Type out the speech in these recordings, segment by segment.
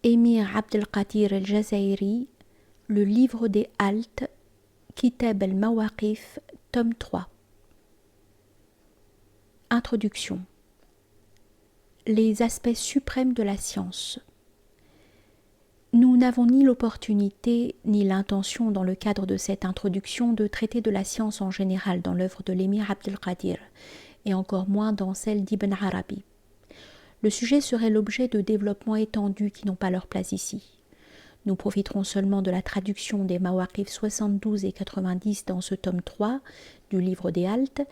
Émir Abdelkadir El-Jazairi, Le livre des haltes, Kitab al-Mawaqif, tome 3. Introduction. Les aspects suprêmes de la science. Nous n'avons ni l'opportunité ni l'intention dans le cadre de cette introduction de traiter de la science en général dans l'œuvre de l'émir Abdelkadir, et encore moins dans celle d'Ibn Arabi. Le sujet serait l'objet de développements étendus qui n'ont pas leur place ici. Nous profiterons seulement de la traduction des Mawaqif 72 et 90 dans ce tome 3 du livre des haltes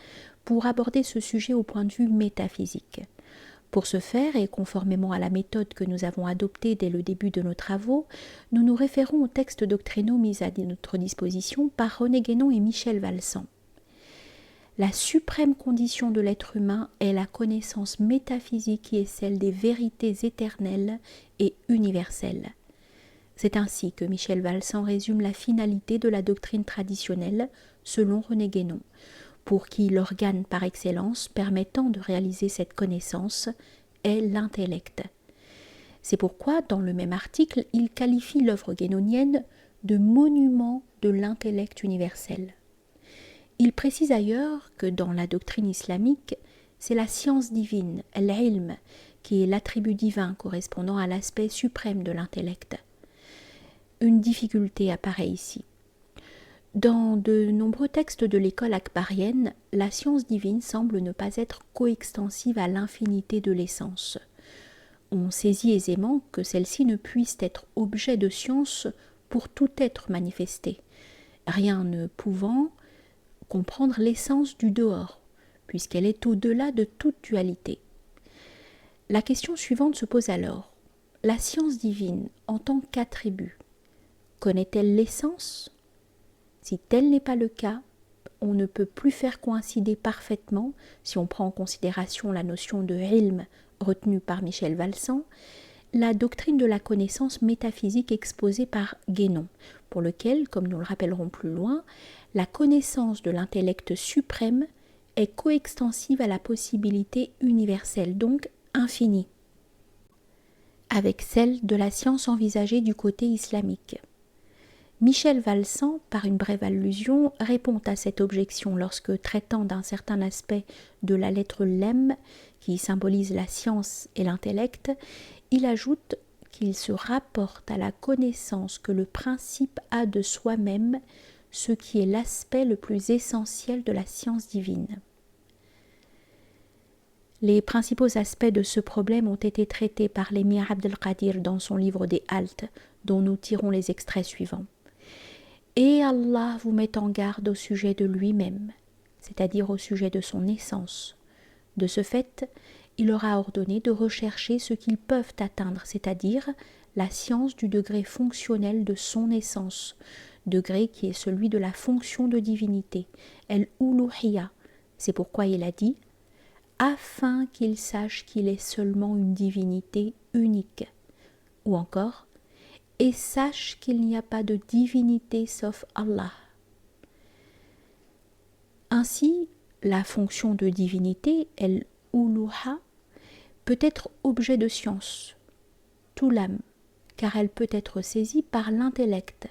pour aborder ce sujet au point de vue métaphysique. Pour ce faire, et conformément à la méthode que nous avons adoptée dès le début de nos travaux, nous nous référons aux textes doctrinaux mis à notre disposition par René Guénon et Michel Valsan. La suprême condition de l'être humain est la connaissance métaphysique qui est celle des vérités éternelles et universelles. C'est ainsi que Michel Valsan résume la finalité de la doctrine traditionnelle, selon René Guénon, pour qui l'organe par excellence permettant de réaliser cette connaissance est l'intellect. C'est pourquoi, dans le même article, il qualifie l'œuvre guénonienne de monument de l'intellect universel. Il précise ailleurs que dans la doctrine islamique, c'est la science divine, l'ilm, qui est l'attribut divin correspondant à l'aspect suprême de l'intellect. Une difficulté apparaît ici. Dans de nombreux textes de l'école akbarienne, la science divine semble ne pas être coextensive à l'infinité de l'essence. On saisit aisément que celle-ci ne puisse être objet de science pour tout être manifesté, rien ne pouvant comprendre l'essence du dehors, puisqu'elle est au-delà de toute dualité. La question suivante se pose alors. La science divine, en tant qu'attribut, connaît-elle l'essence ? Si tel n'est pas le cas, on ne peut plus faire coïncider parfaitement, si on prend en considération la notion de ilm retenue par Michel Valsan, la doctrine de la connaissance métaphysique exposée par Guénon, pour lequel, comme nous le rappellerons plus loin, la connaissance de l'intellect suprême est coextensive à la possibilité universelle, donc infinie, avec celle de la science envisagée du côté islamique. Michel Valsan, par une brève allusion, répond à cette objection lorsque, traitant d'un certain aspect de la lettre lem, qui symbolise la science et l'intellect, il ajoute qu'il se rapporte à la connaissance que le principe a de soi-même, ce qui est l'aspect le plus essentiel de la science divine. Les principaux aspects de ce problème ont été traités par l'émir Abdelkadir dans son livre des haltes, dont nous tirons les extraits suivants. Et Allah vous met en garde au sujet de lui-même, c'est-à-dire au sujet de son essence. De ce fait, il aura ordonné de rechercher ce qu'ils peuvent atteindre, c'est-à-dire la science du degré fonctionnel de son essence, degré qui est celui de la fonction de divinité, el-uluhiyya. C'est pourquoi il a dit « afin qu'il sache qu'il est seulement une divinité unique » ou encore « et sache qu'il n'y a pas de divinité sauf Allah ». Ainsi, la fonction de divinité, el-uluha, peut être objet de science, tout l'âme, car elle peut être saisie par l'intellect,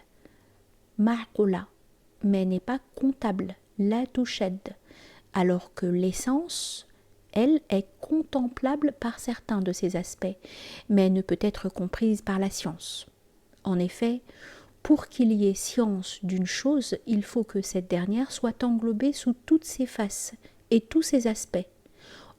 ma'qula, mais n'est pas comptable, la tushad, alors que l'essence, elle, est contemplable par certains de ses aspects, mais ne peut être comprise par la science. En effet, pour qu'il y ait science d'une chose, il faut que cette dernière soit englobée sous toutes ses faces et tous ses aspects.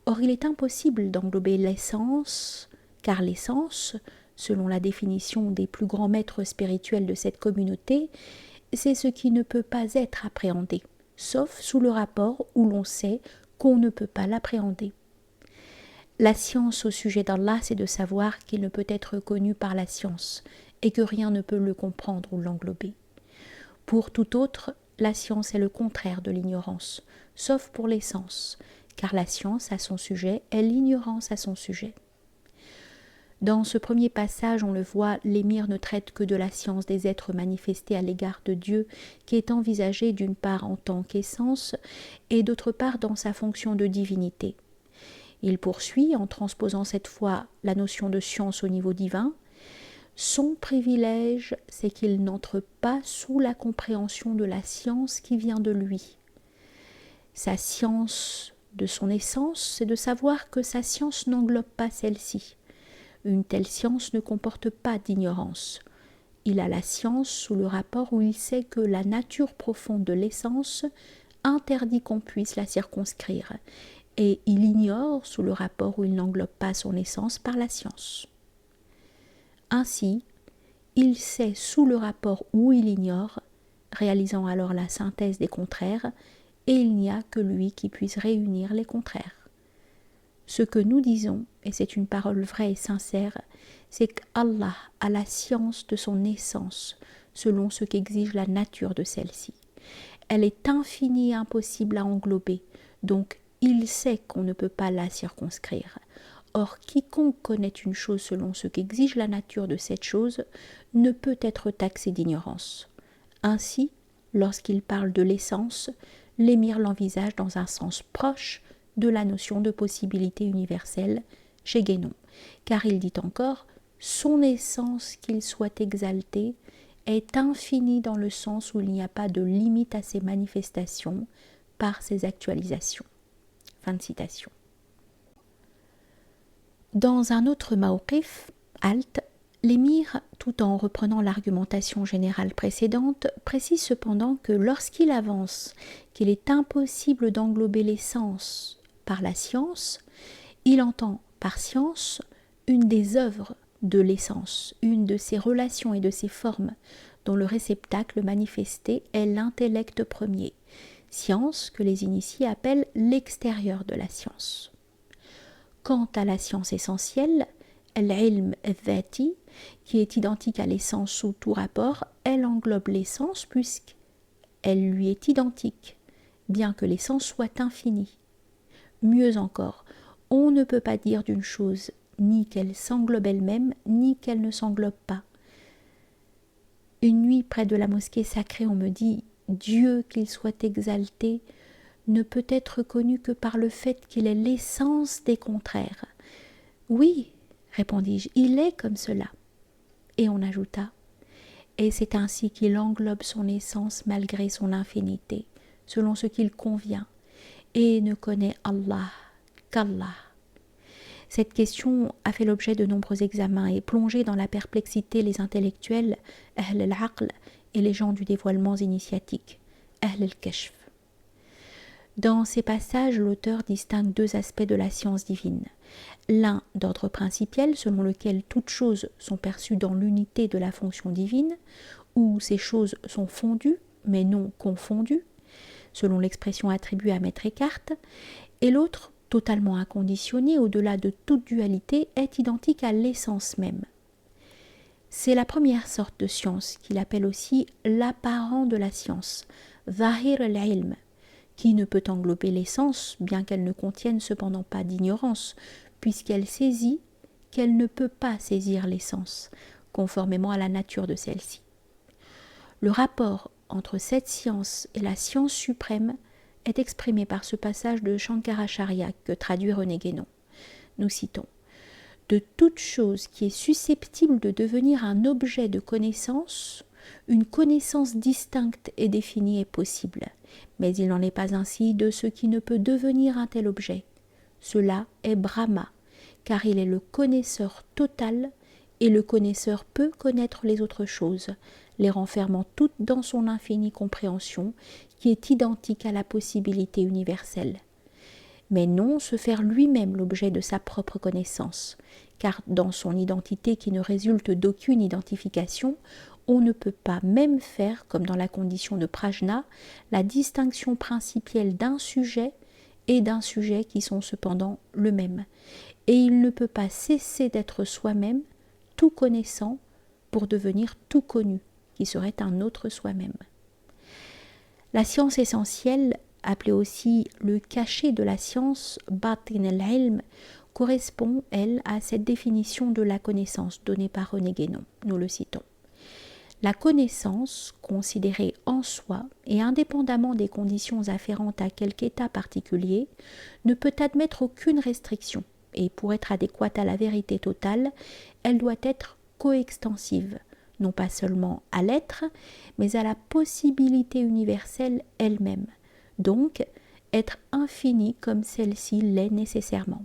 Or, il est impossible d'englober l'essence, car l'essence, selon la définition des plus grands maîtres spirituels de cette communauté, c'est ce qui ne peut pas être appréhendé, sauf sous le rapport où l'on sait qu'on ne peut pas l'appréhender. La science au sujet d'Allah, c'est de savoir qu'il ne peut être connu par la science et que rien ne peut le comprendre ou l'englober. Pour tout autre, la science est le contraire de l'ignorance, sauf pour l'essence, car la science à son sujet est l'ignorance à son sujet. Dans ce premier passage, on le voit, l'émir ne traite que de la science des êtres manifestés à l'égard de Dieu, qui est envisagée d'une part en tant qu'essence et d'autre part dans sa fonction de divinité. Il poursuit en transposant cette fois la notion de science au niveau divin. Son privilège, c'est qu'il n'entre pas sous la compréhension de la science qui vient de lui. Sa science de son essence, c'est de savoir que sa science n'englobe pas celle-ci. Une telle science ne comporte pas d'ignorance. Il a la science sous le rapport où il sait que la nature profonde de l'essence interdit qu'on puisse la circonscrire, et il ignore sous le rapport où il n'englobe pas son essence par la science. Ainsi, il sait sous le rapport où il ignore, réalisant alors la synthèse des contraires, et il n'y a que lui qui puisse réunir les contraires. Ce que nous disons, et c'est une parole vraie et sincère, c'est qu'Allah a la science de son essence, selon ce qu'exige la nature de celle-ci. Elle est infinie et impossible à englober, donc il sait qu'on ne peut pas la circonscrire. Or, quiconque connaît une chose selon ce qu'exige la nature de cette chose ne peut être taxé d'ignorance. Ainsi, lorsqu'il parle de l'essence, l'émir l'envisage dans un sens proche de la notion de possibilité universelle chez Guénon, car il dit encore « son essence qu'il soit exalté est infinie dans le sens où il n'y a pas de limite à ses manifestations par ses actualisations. » Fin de citation. Dans un autre mawqif, halte, l'émir, tout en reprenant l'argumentation générale précédente, précise cependant que lorsqu'il avance qu'il est impossible d'englober l'essence par la science, il entend par science une des œuvres de l'essence, une de ses relations et de ses formes, dont le réceptacle manifesté est l'intellect premier, science que les initiés appellent l'extérieur de la science. Quant à la science essentielle, l'ilm dhati, qui est identique à l'essence sous tout rapport, elle englobe l'essence puisqu'elle lui est identique, bien que l'essence soit infinie. Mieux encore, on ne peut pas dire d'une chose ni qu'elle s'englobe elle-même, ni qu'elle ne s'englobe pas. Une nuit près de la mosquée sacrée, on me dit « Dieu, qu'il soit exalté », ne peut être connu que par le fait qu'il est l'essence des contraires. Oui, répondis-je, il est comme cela. Et on ajouta, et c'est ainsi qu'il englobe son essence malgré son infinité, selon ce qu'il convient, et ne connaît Allah qu'Allah. Cette question a fait l'objet de nombreux examens et plongé dans la perplexité les intellectuels, Ahl al-Aql, et les gens du dévoilement initiatique, Ahl al-Kashf. Dans ces passages, l'auteur distingue deux aspects de la science divine. L'un d'ordre principiel, selon lequel toutes choses sont perçues dans l'unité de la fonction divine, où ces choses sont fondues, mais non confondues, selon l'expression attribuée à Maître Eckhart, et l'autre, totalement inconditionné, au-delà de toute dualité, est identique à l'essence même. C'est la première sorte de science qu'il appelle aussi l'apparent de la science, Zahir al-ilm, qui ne peut englober l'essence, bien qu'elle ne contienne cependant pas d'ignorance, puisqu'elle saisit qu'elle ne peut pas saisir l'essence, conformément à la nature de celle-ci. Le rapport entre cette science et la science suprême est exprimé par ce passage de Shankaracharya que traduit René Guénon. Nous citons « De toute chose qui est susceptible de devenir un objet de connaissance, une connaissance distincte et définie est possible, mais il n'en est pas ainsi de ce qui ne peut devenir un tel objet. Cela est Brahma, car il est le connaisseur total, et le connaisseur peut connaître les autres choses, les renfermant toutes dans son infinie compréhension, qui est identique à la possibilité universelle. Mais non se faire lui-même l'objet de sa propre connaissance, car dans son identité qui ne résulte d'aucune identification, on ne peut pas même faire, comme dans la condition de prajna, la distinction principielle d'un sujet et d'un sujet qui sont cependant le même. Et il ne peut pas cesser d'être soi-même, tout connaissant, pour devenir tout connu, qui serait un autre soi-même. La science essentielle, appelée aussi le cachet de la science, batin al-ilm, correspond, elle, à cette définition de la connaissance donnée par René Guénon. Nous le citons. La connaissance, considérée en soi et indépendamment des conditions afférentes à quelque état particulier, ne peut admettre aucune restriction, et pour être adéquate à la vérité totale, elle doit être coextensive, non pas seulement à l'être, mais à la possibilité universelle elle-même, donc être infinie comme celle-ci l'est nécessairement.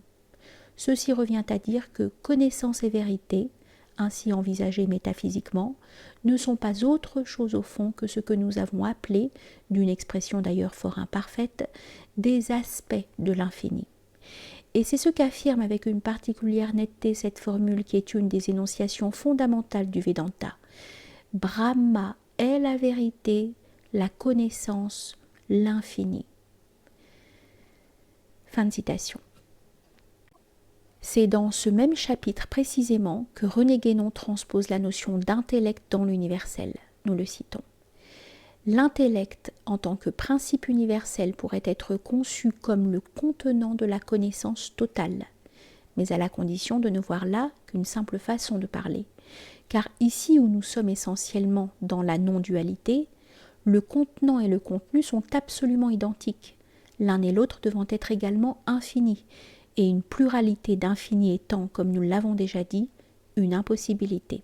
Ceci revient à dire que connaissance et vérité, ainsi envisagées métaphysiquement, ne sont pas autre chose au fond que ce que nous avons appelé, d'une expression d'ailleurs fort imparfaite, des aspects de l'infini. Et c'est ce qu'affirme avec une particulière netteté cette formule qui est une des énonciations fondamentales du Vedanta. Brahma est la vérité, la connaissance, l'infini. Fin de citation. C'est dans ce même chapitre précisément que René Guénon transpose la notion d'intellect dans l'universel. Nous le citons. L'intellect, en tant que principe universel, pourrait être conçu comme le contenant de la connaissance totale, mais à la condition de ne voir là qu'une simple façon de parler. Car ici où nous sommes essentiellement dans la non-dualité, le contenant et le contenu sont absolument identiques, l'un et l'autre devant être également infinis, et une pluralité d'infinis étant, comme nous l'avons déjà dit, une impossibilité.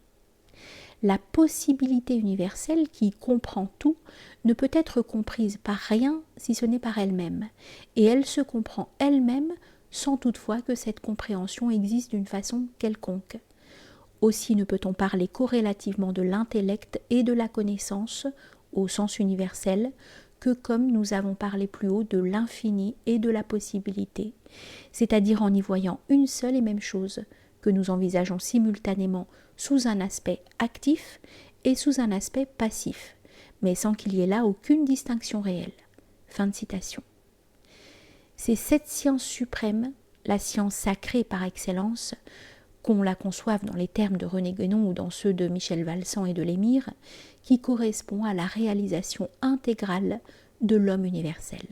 La possibilité universelle qui comprend tout ne peut être comprise par rien si ce n'est par elle-même, et elle se comprend elle-même sans toutefois que cette compréhension existe d'une façon quelconque. Aussi ne peut-on parler corrélativement de l'intellect et de la connaissance, au sens universel, que comme nous avons parlé plus haut de l'infini et de la possibilité, c'est-à-dire en y voyant une seule et même chose, que nous envisageons simultanément sous un aspect actif et sous un aspect passif, mais sans qu'il y ait là aucune distinction réelle. Fin de citation. C'est cette science suprême, la science sacrée par excellence, qu'on la conçoive dans les termes de René Guénon ou dans ceux de Michel Valsan et de Lémire, qui correspond à la réalisation intégrale de l'homme universel.